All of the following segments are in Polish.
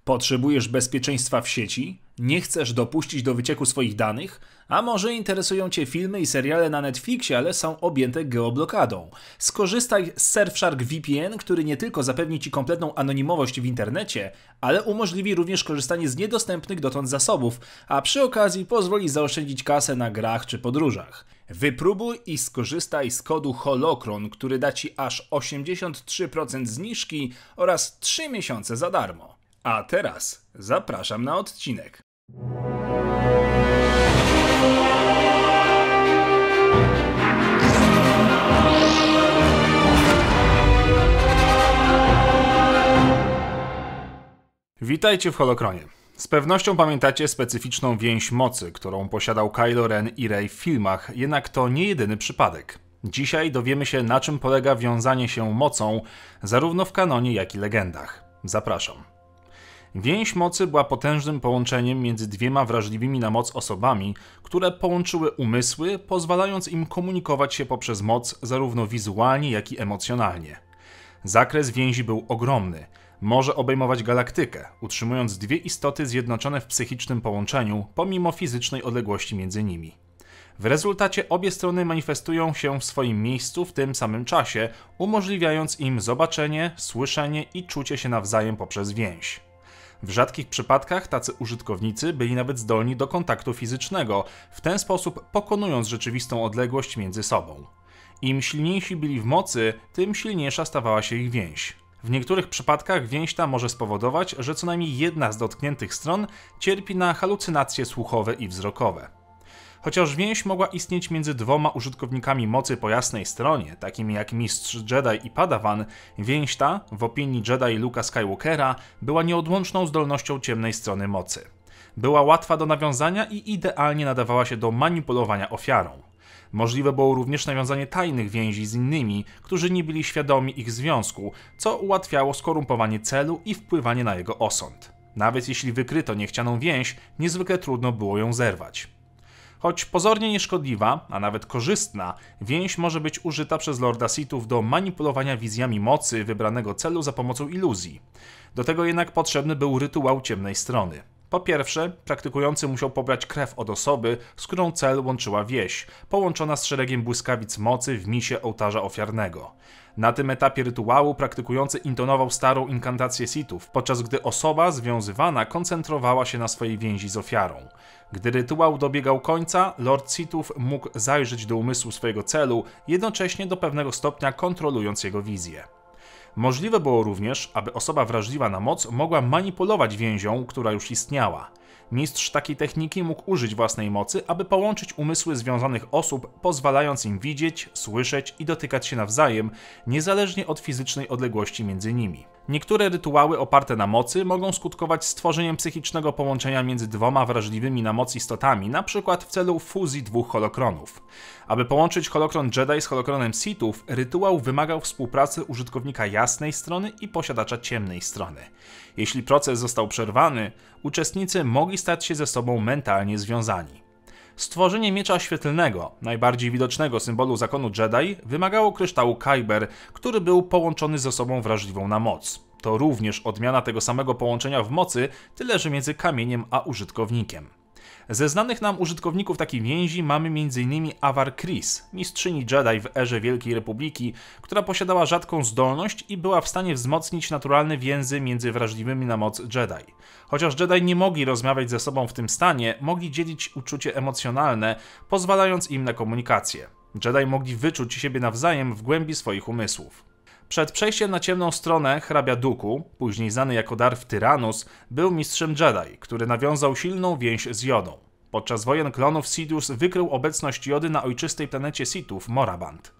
Potrzebujesz bezpieczeństwa w sieci? Nie chcesz dopuścić do wycieku swoich danych? A może interesują Cię filmy i seriale na Netflixie, ale są objęte geoblokadą? Skorzystaj z Surfshark VPN, który nie tylko zapewni Ci kompletną anonimowość w internecie, ale umożliwi również korzystanie z niedostępnych dotąd zasobów, a przy okazji pozwoli zaoszczędzić kasę na grach czy podróżach. Wypróbuj i skorzystaj z kodu HOLOCRON, który da Ci aż 83% zniżki oraz 3 miesiące za darmo. A teraz zapraszam na odcinek. Witajcie w Holokronie. Z pewnością pamiętacie specyficzną więź mocy, którą posiadał Kylo Ren i Rey w filmach, jednak to nie jedyny przypadek. Dzisiaj dowiemy się, na czym polega wiązanie się mocą, zarówno w kanonie, jak i legendach. Zapraszam. Więź mocy była potężnym połączeniem między dwiema wrażliwymi na moc osobami, które połączyły umysły, pozwalając im komunikować się poprzez moc zarówno wizualnie, jak i emocjonalnie. Zakres więzi był ogromny. Może obejmować galaktykę, utrzymując dwie istoty zjednoczone w psychicznym połączeniu, pomimo fizycznej odległości między nimi. W rezultacie obie strony manifestują się w swoim miejscu w tym samym czasie, umożliwiając im zobaczenie, słyszenie i czucie się nawzajem poprzez więź. W rzadkich przypadkach tacy użytkownicy byli nawet zdolni do kontaktu fizycznego, w ten sposób pokonując rzeczywistą odległość między sobą. Im silniejsi byli w mocy, tym silniejsza stawała się ich więź. W niektórych przypadkach więź ta może spowodować, że co najmniej jedna z dotkniętych stron cierpi na halucynacje słuchowe i wzrokowe. Chociaż więź mogła istnieć między dwoma użytkownikami mocy po jasnej stronie, takimi jak Mistrz Jedi i Padawan, więź ta, w opinii Jedi Luke'a Skywalkera, była nieodłączną zdolnością ciemnej strony mocy. Była łatwa do nawiązania i idealnie nadawała się do manipulowania ofiarą. Możliwe było również nawiązanie tajnych więzi z innymi, którzy nie byli świadomi ich związku, co ułatwiało skorumpowanie celu i wpływanie na jego osąd. Nawet jeśli wykryto niechcianą więź, niezwykle trudno było ją zerwać. Choć pozornie nieszkodliwa, a nawet korzystna, więź może być użyta przez Lorda Sithów do manipulowania wizjami mocy wybranego celu za pomocą iluzji. Do tego jednak potrzebny był rytuał ciemnej strony. Po pierwsze, praktykujący musiał pobrać krew od osoby, z którą cel łączyła wieś, połączona z szeregiem błyskawic mocy w misie ołtarza ofiarnego. Na tym etapie rytuału praktykujący intonował starą inkantację Sithów, podczas gdy osoba związywana koncentrowała się na swojej więzi z ofiarą. Gdy rytuał dobiegał końca, Lord Sithów mógł zajrzeć do umysłu swojego celu, jednocześnie do pewnego stopnia kontrolując jego wizję. Możliwe było również, aby osoba wrażliwa na moc mogła manipulować więzią, która już istniała. Mistrz takiej techniki mógł użyć własnej mocy, aby połączyć umysły związanych osób, pozwalając im widzieć, słyszeć i dotykać się nawzajem, niezależnie od fizycznej odległości między nimi. Niektóre rytuały oparte na mocy mogą skutkować stworzeniem psychicznego połączenia między dwoma wrażliwymi na moc istotami, np. w celu fuzji dwóch holokronów. Aby połączyć holokron Jedi z holokronem Sithów, rytuał wymagał współpracy użytkownika jasnej strony i posiadacza ciemnej strony. Jeśli proces został przerwany, uczestnicy mogli stać się ze sobą mentalnie związani. Stworzenie miecza świetlnego, najbardziej widocznego symbolu zakonu Jedi, wymagało kryształu Kyber, który był połączony ze sobą wrażliwą na moc. To również odmiana tego samego połączenia w mocy, tyle że między kamieniem a użytkownikiem. Ze znanych nam użytkowników takiej więzi mamy m.in. Avar Kriss, mistrzyni Jedi w erze Wielkiej Republiki, która posiadała rzadką zdolność i była w stanie wzmocnić naturalne więzy między wrażliwymi na moc Jedi. Chociaż Jedi nie mogli rozmawiać ze sobą w tym stanie, mogli dzielić uczucie emocjonalne, pozwalając im na komunikację. Jedi mogli wyczuć siebie nawzajem w głębi swoich umysłów. Przed przejściem na ciemną stronę hrabia Dooku, później znany jako Darth Tyrannus, był mistrzem Jedi, który nawiązał silną więź z Jodą. Podczas wojen klonów Sidious wykrył obecność Jody na ojczystej planecie Sithów, Moraband.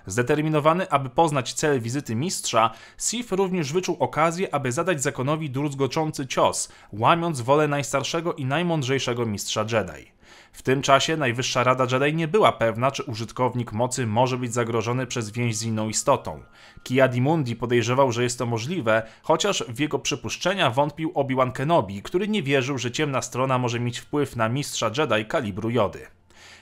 Zdeterminowany, aby poznać cel wizyty mistrza, Sith również wyczuł okazję, aby zadać zakonowi druzgoczący cios, łamiąc wolę najstarszego i najmądrzejszego mistrza Jedi. W tym czasie Najwyższa Rada Jedi nie była pewna, czy użytkownik mocy może być zagrożony przez więź z inną istotą. Ki-Adi-Mundi podejrzewał, że jest to możliwe, chociaż w jego przypuszczenia wątpił Obi-Wan Kenobi, który nie wierzył, że ciemna strona może mieć wpływ na mistrza Jedi kalibru Jody.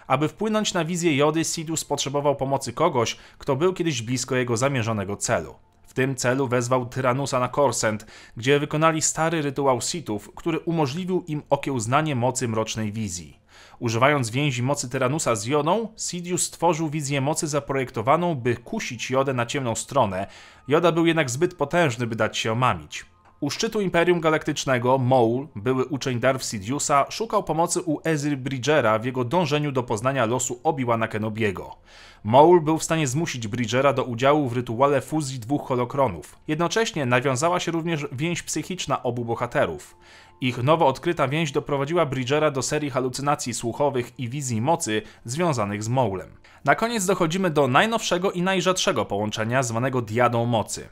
Aby wpłynąć na wizję Jody, Sidious potrzebował pomocy kogoś, kto był kiedyś blisko jego zamierzonego celu. W tym celu wezwał Tyranusa na Korsent, gdzie wykonali stary rytuał Sithów, który umożliwił im okiełznanie mocy mrocznej wizji. Używając więzi mocy Tyranusa z Jodą, Sidious stworzył wizję mocy zaprojektowaną, by kusić Jodę na ciemną stronę. Joda był jednak zbyt potężny, by dać się omamić. U szczytu Imperium Galaktycznego Maul, były uczeń Darth Sidiousa, szukał pomocy u Ezry Bridgera w jego dążeniu do poznania losu Obi-Wana Kenobiego. Maul był w stanie zmusić Bridgera do udziału w rytuale fuzji dwóch holokronów. Jednocześnie nawiązała się również więź psychiczna obu bohaterów. Ich nowo odkryta więź doprowadziła Bridgera do serii halucynacji słuchowych i wizji mocy związanych z Maulem. Na koniec dochodzimy do najnowszego i najrzadszego połączenia zwanego Diadą Mocy.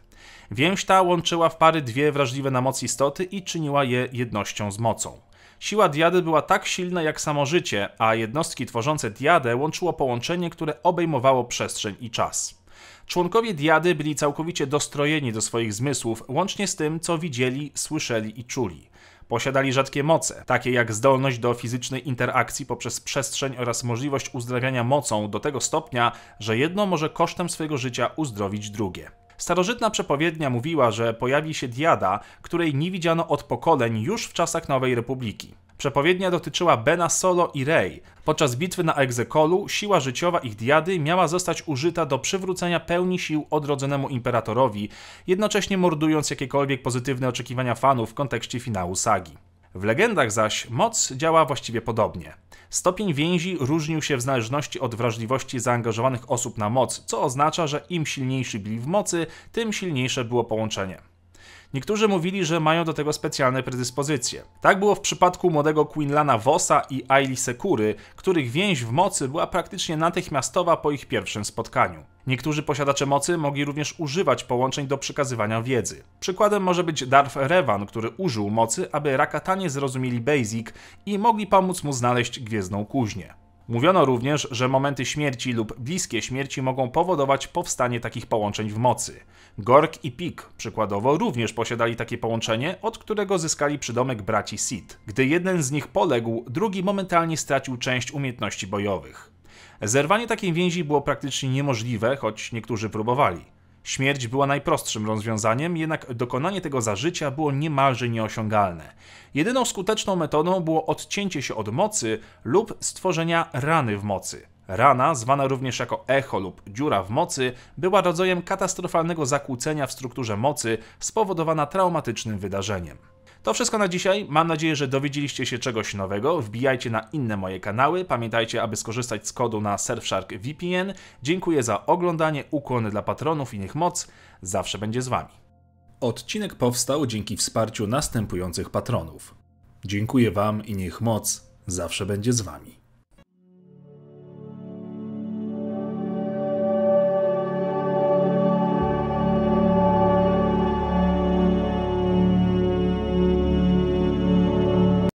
Więź ta łączyła w pary dwie wrażliwe na moc istoty i czyniła je jednością z mocą. Siła diady była tak silna jak samo życie, a jednostki tworzące diadę łączyło połączenie, które obejmowało przestrzeń i czas. Członkowie diady byli całkowicie dostrojeni do swoich zmysłów, łącznie z tym, co widzieli, słyszeli i czuli. Posiadali rzadkie moce, takie jak zdolność do fizycznej interakcji poprzez przestrzeń oraz możliwość uzdrawiania mocą do tego stopnia, że jedno może kosztem swojego życia uzdrowić drugie. Starożytna przepowiednia mówiła, że pojawi się diada, której nie widziano od pokoleń już w czasach Nowej Republiki. Przepowiednia dotyczyła Bena Solo i Rey. Podczas bitwy na Exegolu siła życiowa ich diady miała zostać użyta do przywrócenia pełni sił odrodzonemu imperatorowi, jednocześnie mordując jakiekolwiek pozytywne oczekiwania fanów w kontekście finału sagi. W legendach zaś moc działa właściwie podobnie. Stopień więzi różnił się w zależności od wrażliwości zaangażowanych osób na moc, co oznacza, że im silniejsi byli w mocy, tym silniejsze było połączenie. Niektórzy mówili, że mają do tego specjalne predyspozycje. Tak było w przypadku młodego Quinlana Vossa i Aayli Sekury, których więź w mocy była praktycznie natychmiastowa po ich pierwszym spotkaniu. Niektórzy posiadacze mocy mogli również używać połączeń do przekazywania wiedzy. Przykładem może być Darth Revan, który użył mocy, aby Rakatanie zrozumieli Basic i mogli pomóc mu znaleźć gwiezdną kuźnię. Mówiono również, że momenty śmierci lub bliskie śmierci mogą powodować powstanie takich połączeń w mocy. Gork i Pik, przykładowo, również posiadali takie połączenie, od którego zyskali przydomek braci Sith. Gdy jeden z nich poległ, drugi momentalnie stracił część umiejętności bojowych. Zerwanie takiej więzi było praktycznie niemożliwe, choć niektórzy próbowali. Śmierć była najprostszym rozwiązaniem, jednak dokonanie tego za życia było niemalże nieosiągalne. Jedyną skuteczną metodą było odcięcie się od mocy lub stworzenia rany w mocy. Rana, zwana również jako echo lub dziura w mocy, była rodzajem katastrofalnego zakłócenia w strukturze mocy spowodowana traumatycznym wydarzeniem. To wszystko na dzisiaj. Mam nadzieję, że dowiedzieliście się czegoś nowego. Wbijajcie na inne moje kanały. Pamiętajcie, aby skorzystać z kodu na Surfshark VPN. Dziękuję za oglądanie. Ukłony dla patronów i niech moc zawsze będzie z Wami. Odcinek powstał dzięki wsparciu następujących patronów. Dziękuję Wam i niech moc zawsze będzie z Wami.